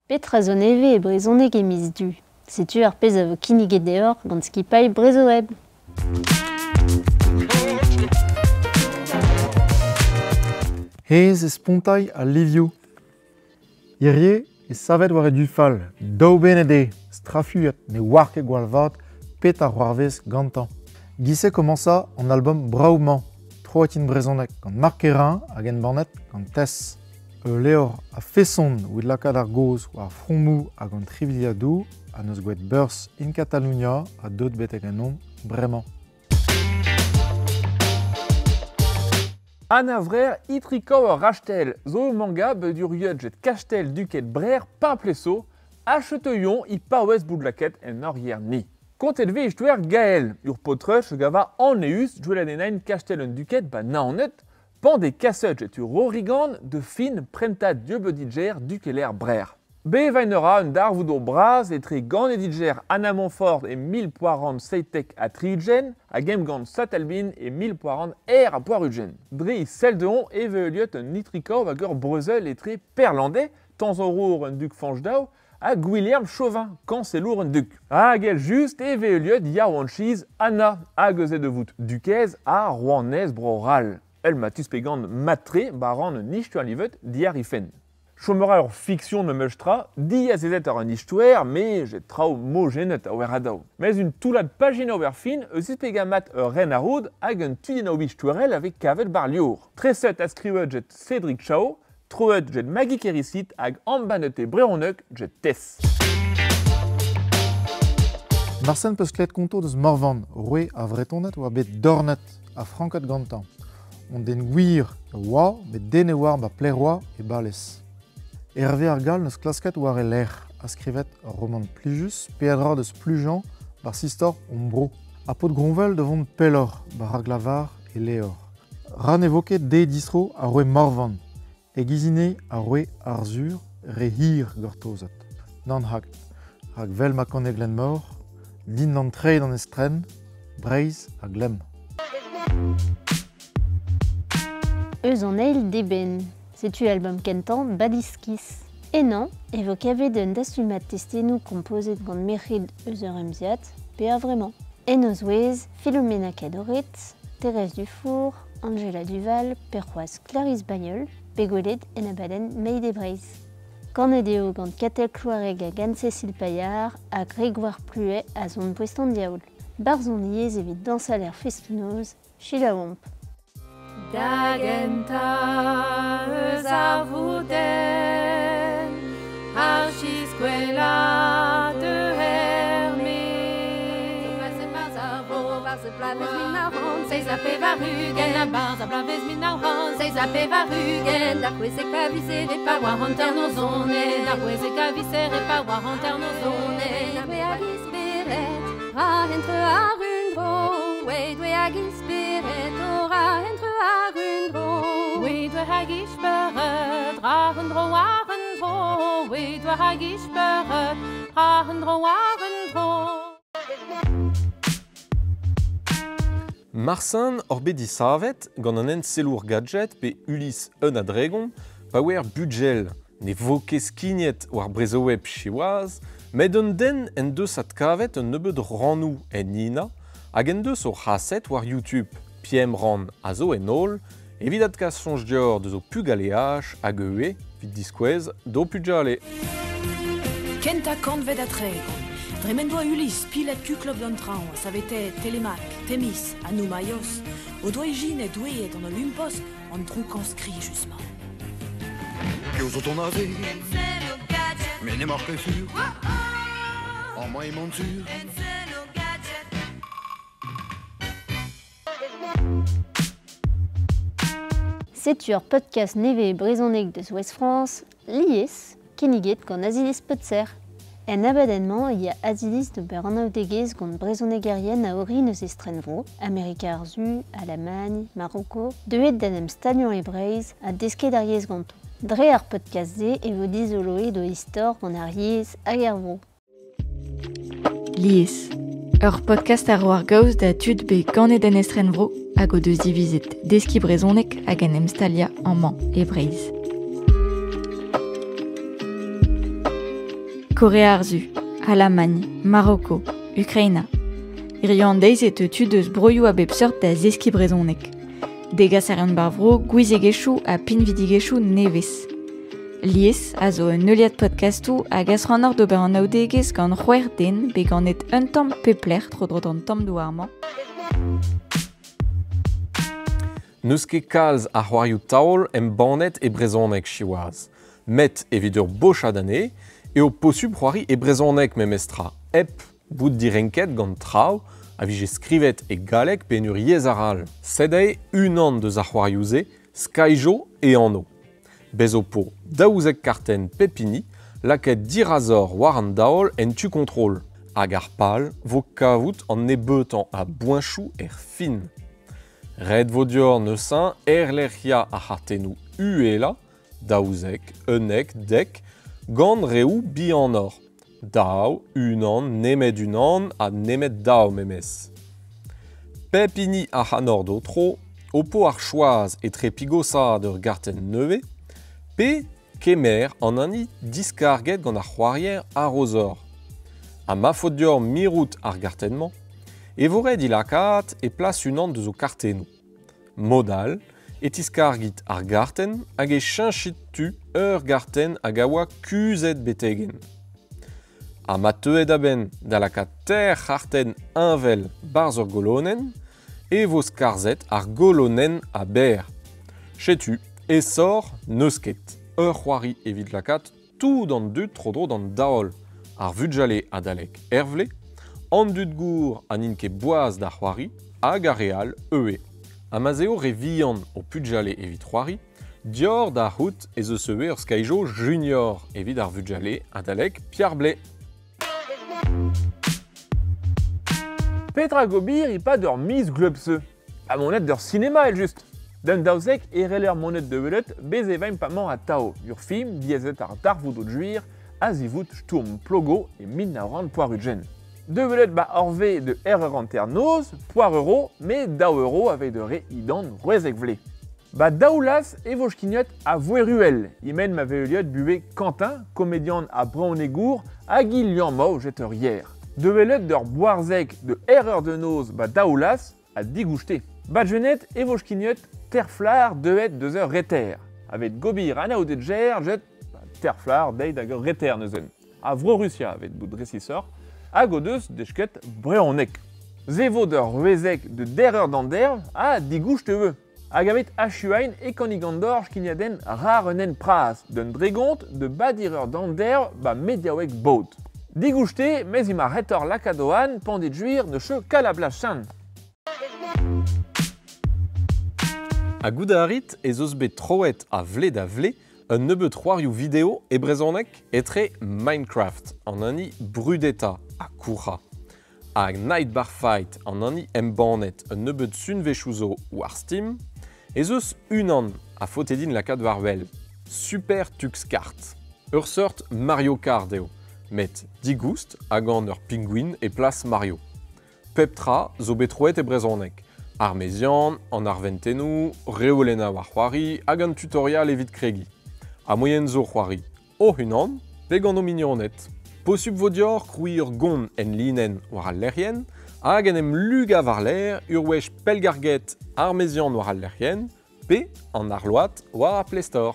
Petra zo neve e brezhoneg e miz du. Setu ar pezh a vo kinniget deoc'h gant skipailh brezoeb. Hez e spontailh a livio. Hirie e savet war e du fall. Daou benet e, strafuet ne warke gwalvat, pet ar c'hoarvez gantañ. Gise komansa an album Braouman, troetin brezhoneg, gant Mark Kerin hag en bannet gant Tess. Leor a fesson oud lakad ar goz war frommou hag an triviadou a neus gouet beurs in Catalunya a deud betek en nom bremañ. Anna vrer itrikaou ur rachtel zo manga bedur jet kastel duket brer pa pleso acheteuion I paouez boudlaket en orier ni. Kontet ve istuer Gaël, ur potruch gava an eus dweladenain kastel un duket ba naonet, pan des kasset et ur origan de fin prentat dieu-bediger dukeler brer. Be vainera un dar voudo braz etre gant ediger Anna Montfort et 1000 poirant seitek a trigen, a gem gant Satalbin et 1000 poirant a poirugen. Dre sel de on e veeliot un nitrikaou hag ur brezel etre perlandais, tanz orour un duc fanjdao, a Guilherme Chauvin, quand c'est lourd un duc. Hag el just e veeliot yaou an chiz Anna, hag eus de vout dukez a rouanez broral. El matus pegant matre baran un istuar livet diarifen. Chomera ur fiction me meustra, di a zezet ar an istuer, me jet trao mogenet a oer adao. Mez un toulad pagina ober fin, eus pegamat ur ren a roud hag un tudinaou istuerel avec kavet bar liour. Treset a skrivet jet Cédric Chao, troet jet Maggie Kerisit hag ambanet e breonek jet Tess. Marsen peus klet konto deus morvan, roue a vretonet oa bet dornet a franket gantañ. On den gwir oa, bet den e war ba plerroa e balez. Hervé ar gal neus klasket war e ler, a skrivet ur roman plijus, pe a dra deus plujan bar sistor ombro. A pot gronvel devant pellor, bar ar glavar e leor. Ran evoket de distro a roue morvan, e gizine a roue ar zur re hir gortozet. Nan hag vel makon e glen mor, din nan treid an estren, breiz a glem. Eus an eil deben. Setu album kentan Badiskis. Enan, evo kavet un dasumat testenou kompozet gant merc'hed eus ur emziat, pe a vremañ. En eus ouez, Philomena Cadoret, Thérèse Dufour, Angela Duval, perc'hoaz Clarisse Bagnol, pe gwelet en abadenn Meide Breiz. Kanet eo gant Katel Cloareg hag Anne-Cécile Paillard a Grégoire Pluet a zon Brestan diaoul. Barzon iez evit dansaler festounoz, Sheila Womp. Dagenta eus ar vouden, ar ciskwela de herme. Zopaset barz ar vo, barz plavez min ar ran, seiz a pe varugen, a barz a plavez min ar ran, seiz a pe varugen, da kwezek a viser e pa war an ter no zone, da kwezek a viser e pa war an ter no zone. Dwe a gisperet, a entre ar undro, dwe a gisperet, ora entre ar undro. Dwe a gisperet, ar undro ar undro, dwe a gisperet, ar undro ar undro. Marsen hor bet disavet gant an en selour gadget pe Ulysse un adregon pa oer budgel ne vo ket skignet war brezoweb chiwaz, met un den en deus at kavet un nebeud rannou en Nina hag en deus o c'haset war YouTube, piem ran a zo en ol, evidat kas sonj dior de zo pugaleach hag eue, vid diskouez, do pugale. Kenta kant ved atregon. Dremen doa Ulysse, pilet kuklov d'an traoù, savete Telemac, Temis, Anoumaios, o doa ijin e douet an Olympos, an trouk an skri justement. Keus o ton ave, men e marke sur, an ma e montur. Setu ur podcast neve e brezhoneg deus Ouest France, lies, kinniget gant Azilis Peutzer. En abadennement, il y a Azilis de Bernau degez gant brezhonegerien a ori neus estrenvro, Amerika ar zu, Allemagne, Maroko, deuet d'an stadion e Breiz a desket ar yez ganto. Dre ar podcast ze e vo dizoloe do istor gant ar yez hag ar vro. Lies, ur podcast ar war gaoz da tud be ganet en estrenvro hag o deus divizet deski brezhonek hag an emstalia an man e Breiz. Corée arzu, Allemagne, Marocco, Ukraina. Irion deiz et tu deus broioù a bep seurt da zeski brezonek. Degas arion barvro, gouizegeshu a pinvidigeshu nevez. Lies a zo un euliad podcastou a gas ranor d'ober an aoudegez gant c'hwer den be gant et un tamm pepler tro-dro d'an tamm douarman. Neus ket kalz a c'hoarioù taol em banet e brezonek chiwaz. Met evit ur bochad ane, eo posub c'hoari e brezonek memestra. Ep, bout direnket gant traoù, a vije skrivet e galek pe ur yez aral. Sed ae unan deus ar c'hoarioù-se, skaijo e anno. Bezo po daouzek karten pepini, laket dirazor war an daol en tu kontrol. Hag ar pal vo kavout an nebeutan a boinchou fin. Red vo dior neusin lerria a c'hartenou uela, daouzek, eunek, dek, gant reou bi an or. Dao, unan, nemet unan a nemet dao memes. Pepini a c'hanor do tro, opo ar choaz e tre pigosad ur garten neuve, pe kemer an ani diskarget gant ar c'hoarier arrozor. A mafod dior mirout ar gartenman, e vored il akat e plas unan de zo kartenou. Modal, et iskargit ar garten hag e chinchit tu ur garten hag a oa kuzet betegen. A ma teuet a ben da lakaat ter c'harten invel barz ur golonen e vo skarzet ar golonen a ber. Chetu, e sor neusket. Ur c'hoari evit lakaat tout an dud tro-dro d'an daol. Ar vugale a dalek ervle, an dud gour an in ket boaz da c'hoari hag a real eue. Amazeo re vihan o pugale evit c'hoari, dior da c'hout ez eus eur ur skaijo junior evit ar vugale a dalek piar ble. Petra Gobir i pa d'ur miz glebse. A monet d'ur cinéma el just. Den daouzek ere monet de welet bez evaim pa man a tao. Ur film diezet ar darvoud o juir a zivout sturm plogo e min na ran poarugen. De welet ba orve de an noz, poar euro, me dao euro avec de re idan roezek vle. Ba daoulas e vo chkignot a voeruel, imen ma veeliot buve Quentin, comédian a Braonegour, a Guilian Mao jeteur hier. De welet d'ur boarzek de de noz ba daoulas a digouchte. Ba genet e vo chkignot terflar deet deus ur reter. Avec Gobir anaout et jet terflar deid hag ur reter neuzen. A vro Russia avec bout dressisseur, hag o deus dechket breonek. Zevo d'ur ruezek de d'an a digouchte eux. Hag avet achuain e kanigandor chkignaden rar enen praz, d'un dregont de badireur d'ander ba mediawek baut. Digouchte, mais ima retor lakadoan pandit juir ne che kalablachan. A goudarit ez eus bet troet a vle da vle, un nebeut c'hoarioù vidéo e brezonek etre Minecraft, an ani brudeta a koura. Hag Night Bar Fight an ani embanet un nebeut sunvechouzo ou ar Steam, ez eus unan a fotedin lakaat war wel. Super Tux Kart. Ur sort Mario Kart eo, met digoust hag an ur pinguin e plas Mario. Peptra zo bet troet e brezonek. Ar mezian, an ar ventenou, reolena war c'hoari hag an tutorial evit kregi. A moyen zo c'hoari o hunan, pe gant o mignonnet. Posub vo dior krouiur gont en linen war al lerien, hag en em luga war ler ur wech pelgarget ar mezian war al lerien, pe an ar loat war a Play Store.